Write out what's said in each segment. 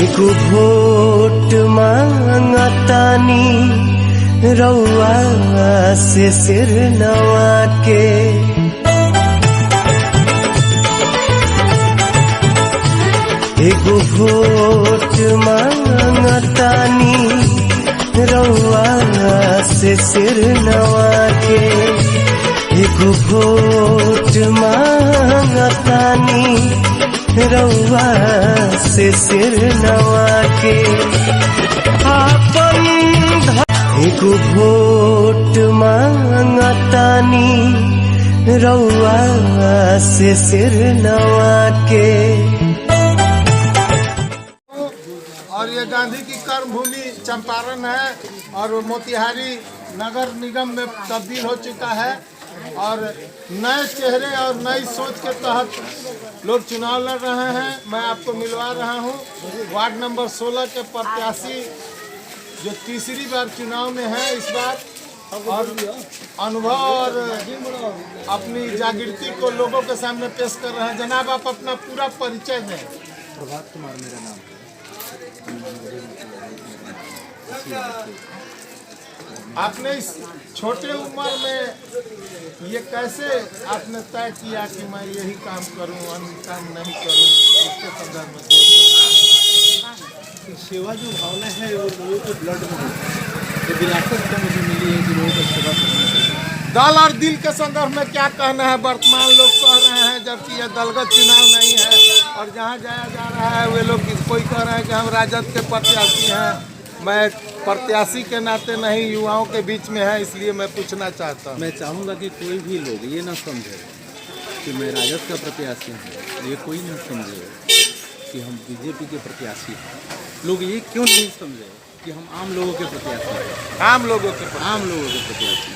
एगो वोट मांगतानी रउआ से सिर नवा के। एगो वोट मांगतानी रउआ से सिर नवा के। एगो वोट मांगतानी रउआ से सिर नवा के। आपन एगो वोट मांगतानी रउआ से सिर नवा के। और ये गांधी की कर्मभूमि चंपारण है और मोतिहारी नगर निगम में तब्दील हो चुका है और नए चेहरे और नई सोच के तहत लोग चुनाव लड़ रहे हैं। मैं आपको मिलवा रहा हूं वार्ड नंबर 16 के प्रत्याशी जो तीसरी बार चुनाव में है इस बार और अनुभव और अपनी जागृति को लोगों के सामने पेश कर रहे हैं। जनाब आप अपना पूरा परिचय दें। प्रभात कुमार मेरा नाम है। आपने इस छोटे उम्र में ये कैसे आपने तय किया कि मैं यही काम करूं अन्य काम नहीं करूं? इसके संदर्भ में सेवा जो भावना है वो लोगों के ब्लड में है। ये विरासत का मुझे मिली है कि लोगों का सेवा करना चाहिए। दल और दिल के संदर्भ में क्या कहना है? वर्तमान लोग कह रहे हैं जबकि यह दलगत चुनाव नहीं है और जहाँ जाया जा रहा है वे लोग कोई कह रहे हैं कि हम राजद के प्रत्याशी हैं। मैं प्रत्याशी के नाते नहीं युवाओं के बीच में है, इसलिए मैं पूछना चाहता हूँ। मैं चाहूँगा कि कोई भी लोग ये ना समझे कि मैं राजद का प्रत्याशी हूँ, ये कोई ना समझे कि हम बीजेपी के प्रत्याशी हैं। लोग ये क्यों नहीं समझे कि हम आम लोगों के प्रत्याशी हैं। आम लोगों के प्रत्याशी,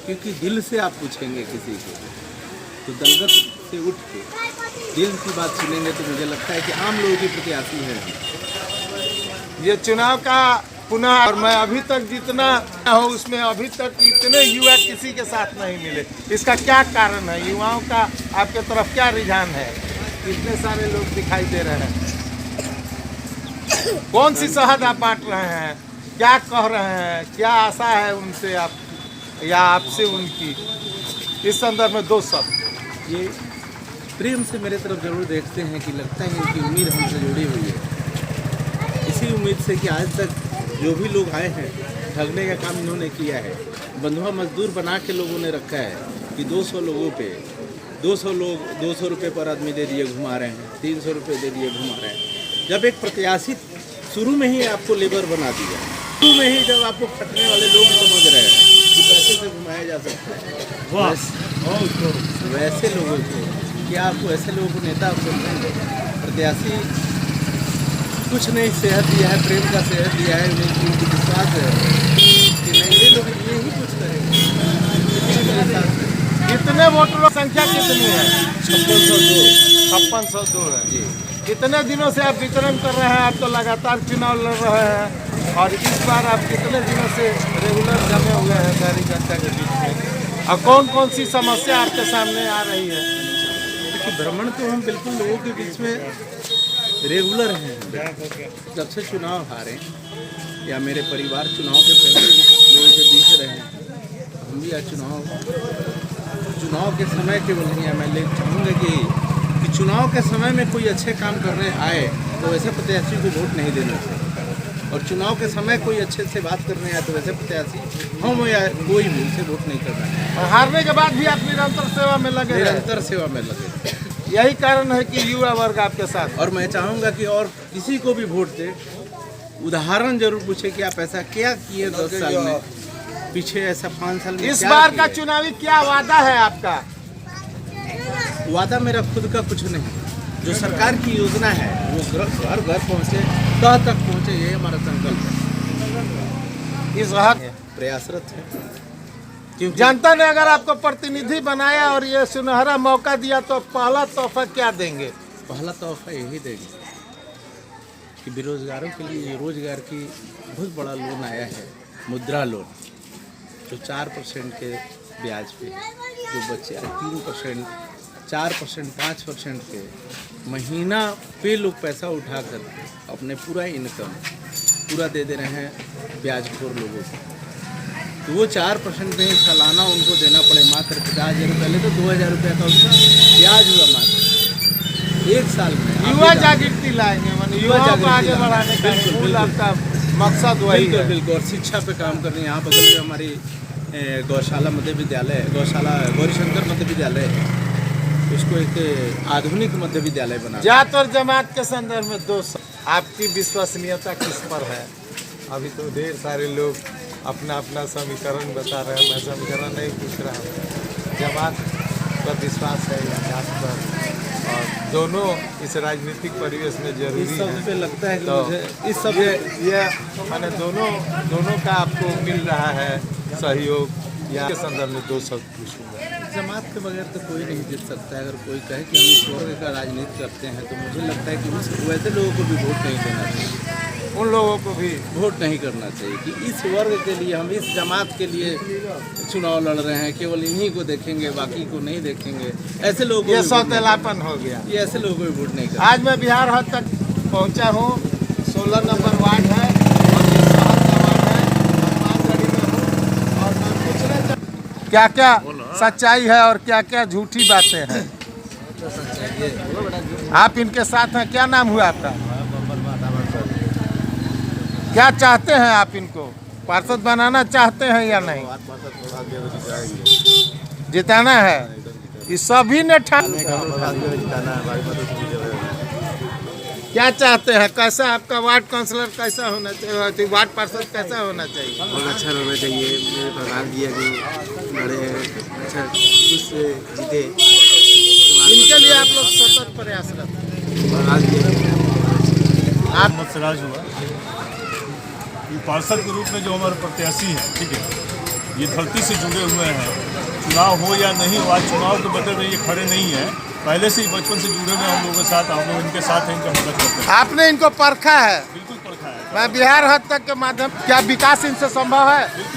क्योंकि दिल से आप पूछेंगे किसी को तो दलगत से उठ के दिल की बात सुनेंगे तो मुझे लगता है कि आम लोगों के प्रत्याशी हैं। ये चुनाव का पुनः और मैं अभी तक जितना हूँ उसमें अभी तक इतने युवा किसी के साथ नहीं मिले। इसका क्या कारण है? युवाओं का आपके तरफ क्या रुझान है? इतने सारे लोग दिखाई दे रहे हैं। कौन सी शहद आप बांट रहे हैं? क्या कह रहे हैं? क्या आशा है उनसे आप या आपसे उनकी? इस संदर्भ में दो शब्द। ये प्रेम से मेरे तरफ जरूर देखते हैं कि लगता है कि उम्मीद हमसे जुड़ी हुई है। इसी उम्मीद से कि आज तक जो भी लोग आए हैं ठगने का काम इन्होंने किया है। बंधुआ मजदूर बना के लोगों ने रखा है कि 200 लोगों पे 200 रुपये पर आदमी दे दिए घुमा रहे हैं, 300 रुपये दे दिए घुमा रहे हैं। जब एक प्रत्याशी शुरू में ही आपको लेबर बना दिया, शुरू में ही जब आपको खटने वाले लोग समझ रहे हैं कि पैसे से घुमाया जा सकता है, वैसे लोगों को क्या आपको ऐसे लोगों को नेता समझेंगे? प्रत्याशी कुछ नहीं सेहत दिया है, प्रेम का सेहत दिया है, उन्हें विश्वास है कि नहीं ये लोग यही कुछ करेंगे। कितने वोटरों की संख्या कितनी है? 5602 है जी। कितने दिनों से आप वितरण कर रहे हैं? आप तो लगातार चुनाव लड़ रहे हैं और इस बार आप कितने दिनों से रेगुलर जमे हुए हैं शहरी जनता के बीच में? और कौन कौन सी समस्या आपके सामने आ रही है? देखिए भ्रमण तो हम बिल्कुल लोगों के बीच में रेगुलर हैं। जब से चुनाव हारे या मेरे परिवार चुनाव के पहले लोगों के बीच रहे, हम भी आज चुनाव के समय केवल नहीं है। मैं चाहूँगा कि चुनाव के समय में कोई अच्छे काम करने आए तो वैसे प्रत्याशी को वोट नहीं देना चाहिए, और चुनाव के समय कोई अच्छे से बात करने आए तो वैसे प्रत्याशी हम या कोई भी उनसे वोट नहीं करना है। और हारने के बाद भी आप निरंतर सेवा में लगे? निरंतर सेवा में लगे। यही कारण है कि युवा वर्ग आपके साथ। और मैं चाहूँगा कि और किसी को भी वोट दे, उदाहरण जरूर पूछे कि आप ऐसा क्या किए 10 साल में, पीछे ऐसा 5 साल में। इस बार का चुनावी क्या वादा है आपका? वादा मेरा खुद का कुछ नहीं, जो सरकार की योजना है वो घर घर पहुँचे, तह तक पहुँचे, ये हमारा संकल्प है। इस हक प्रयासरत है क्योंकि जनता ने अगर आपको प्रतिनिधि बनाया और ये सुनहरा मौका दिया तो पहला तोहफा क्या देंगे? पहला तोहफा यही देंगे कि बेरोजगारों के लिए रोजगार की बहुत बड़ा लोन आया है, मुद्रा लोन, जो 4% के ब्याज पे, जो बच्चे 3% 4% 5% के महीना पे लोग पैसा उठाकर अपने पूरा इनकम पूरा दे दे रहे हैं ब्याजखोर लोगों को। तो वो 4% में सालाना उनको देना पड़े मात्र 50,000 रुपये। पहले तो 2,000 रुपये का उसका ब्याज हुआ मात्र 1 साल में। युवा जागृति लाएंगे, माने युवाओं को आगे बढ़ाने का मूल आपका मकसद वही है। बिल्कुल। और शिक्षा पे काम कर रहे हैं। यहाँ बगल में हमारी गौशाला मध्य विद्यालय, गौशाला गौरीशंकर मध्य विद्यालय है, उसको एक आधुनिक मध्य विद्यालय बना। जात और जमात के संदर्भ में दोस्त, आपकी विश्वसनीयता किस पर है? अभी तो ढेर सारे लोग अपना अपना समीकरण बता रहे हैं, मैं समीकरण नहीं पूछ रहा हूँ। जमात पर विश्वास है या जात पर, और दोनों इस राजनीतिक परिवेश में जरूरी इस सब पे लगता है कि तो मुझे इस सब ये माने दोनों का आपको मिल रहा है सहयोग, या के संदर्भ में 2 शब्द पूछूंगा। जमात के बगैर तो कोई नहीं जीत सकता है। अगर कोई कहे कि हम इस वर्ग का राजनीति करते हैं तो मुझे लगता है कि वैसे लोगों को भी वोट नहीं देना चाहिए, उन लोगों को भी वोट नहीं करना चाहिए कि इस वर्ग के लिए हम इस जमात के लिए चुनाव लड़ रहे हैं, केवल इन्हीं को देखेंगे बाकी को नहीं देखेंगे। ऐसे लोगों ये सौतेलापन हो गया। ये ऐसे लोगों को भी वोट नहीं करना। आज मैं बिहार हद तक पहुंचा हूं, 16 नंबर वार्ड है और ये शहर का वार्ड है, मानगढ़ी में हूं, और मैं पूछना क्या क्या सच्चाई है और क्या क्या झूठी बातें हैं। आप इनके साथ हैं, क्या नाम हुआ आपका? क्या चाहते हैं आप इनको? पार्षद बनाना चाहते हैं या नहीं? जिताना है, ये सभी ने क्या चाहते हैं? कैसा आपका वार्ड काउंसलर कैसा होना चाहिए, वार्ड पार्षद कैसा होना चाहिए? बहुत अच्छा होना चाहिए। मेरे प्रधान जी जो बड़े हैं, अच्छा उससे जीते। इनके लिए आप लोग सतत प्रयासरत हैं। आप मोहम्मद सिराज हुआ ये पार्षद के रूप में जो हमारे प्रत्याशी हैं, ठीक है, ये धरती से जुड़े हुए हैं। चुनाव हो या नहीं हो, आज चुनाव के बदले में ये खड़े नहीं हैं, पहले से ही बचपन से जुड़े हुए हम लोगों के साथ, हम लोग इनके साथ हैं, इनका मदद करते हैं। आपने इनको परखा है? बिल्कुल परखा है। मैं बिहार हद तक के माध्यम, क्या विकास इनसे संभव है? बिल्कुल